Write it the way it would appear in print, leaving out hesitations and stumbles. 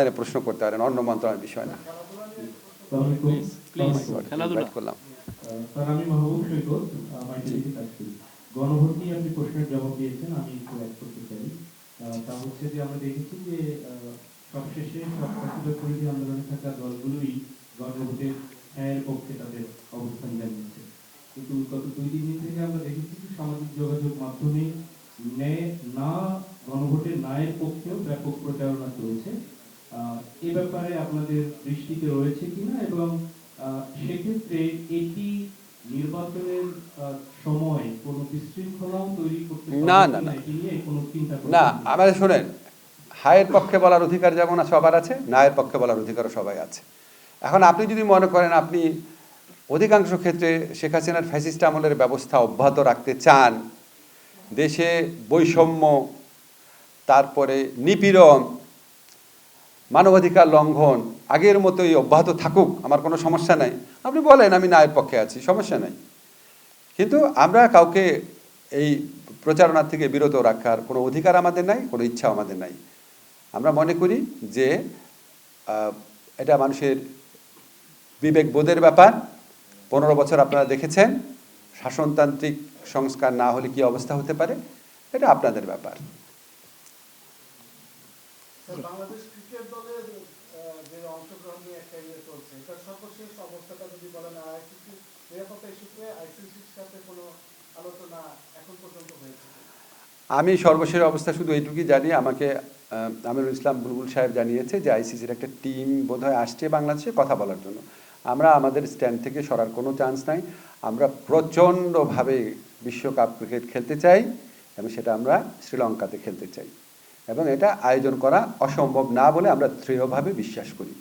চাইলে প্রশ্ন করতে পারেন, অন্য মন্ত্রণালয়ের বিষয় না। করলাম। আমি মাহবুব সৈকত, মাইকেলিতে কাজ করি। গণভোট নিয়ে আপনি প্রশ্নের জবাব দিয়েছেন, আমি একটু অ্যাড করতে চাই। তা হচ্ছে যে আমরা দেখেছি যে সবশেষে সব ফ্যাসিবাদ বিরোধী আন্দোলনে থাকা দলগুলোই গণভোটের হ্যাঁর পক্ষে তাদের অবস্থান জানিয়েছে। কিন্তু গত 2-3 দিন থেকে আমরা দেখেছি যে সামাজিক যোগাযোগ মাধ্যমে না গণভোটের নায়ের পক্ষেও ব্যাপক প্রচারণা চলছে। এ ব্যাপারে আপনাদের দৃষ্টিতে রয়েছে কিনা, এবং সেক্ষেত্রে এটি নির্বাচনের সময় কোনো বিশৃঙ্খলাও তৈরি করতে না পারে না না এটি নিয়ে কোনো চিন্তা না, আমাদের শোনেন, হায়ের পক্ষে বলার অধিকার যেমন সবার আছে, নায়ের পক্ষে বলার অধিকারও সবাই আছে। এখন আপনি যদি মনে করেন আপনি অধিকাংশ ক্ষেত্রে শেখ হাসিনার ফ্যাসিস্ট আমলের ব্যবস্থা অব্যাহত রাখতে চান, দেশে বৈষম্য, তারপরে নিপীড়ন, মানবাধিকার লঙ্ঘন আগের মতোই অব্যাহত থাকুক, আমার কোনো সমস্যা নাই, আপনি বলেন আমি নায়ের পক্ষে আছি, সমস্যা নাই। কিন্তু আমরা কাউকে এই প্রচারণা থেকে বিরত রাখার কোনো অধিকার আমাদের নাই, কোনো ইচ্ছা আমাদের নাই। আমরা মনে করি যে এটা মানুষের বিবেকবোধের ব্যাপার। 15 বছর আপনারা দেখেছেন শাসনতান্ত্রিক সংস্কার না হলে কি অবস্থা হতে পারে, এটা আপনাদের ব্যাপার। বাংলাদেশ ক্রিকেট দলের যে অংশগ্রহণ নিয়ে একটা ইয়ে চলছে, এটার সর্বশেষ অবস্থাটা যদি বলেন, আইসিসি নিরাপত্তা ইস্যুতে আইসিসির সাথে কোনো আলোচনা এখন পর্যন্ত হয়েছে? আমি সর্বশেষ অবস্থা শুধু এইটুকুই জানি, আমাকে আমিরুল ইসলাম বুলবুল সাহেব জানিয়েছে যে আইসিসির একটা টিম বোধহয় আসছে বাংলাদেশে কথা বলার জন্য। আমরা আমাদের স্ট্যান্ড থেকে সরার কোনো চান্স নাই। আমরা প্রচণ্ডভাবে বিশ্বকাপ ক্রিকেট খেলতে চাই, এবং সেটা আমরা শ্রীলঙ্কাতে খেলতে চাই, এবং এটা আয়োজন করা অসম্ভব না বলে আমরা দৃঢ়ভাবে বিশ্বাস করি।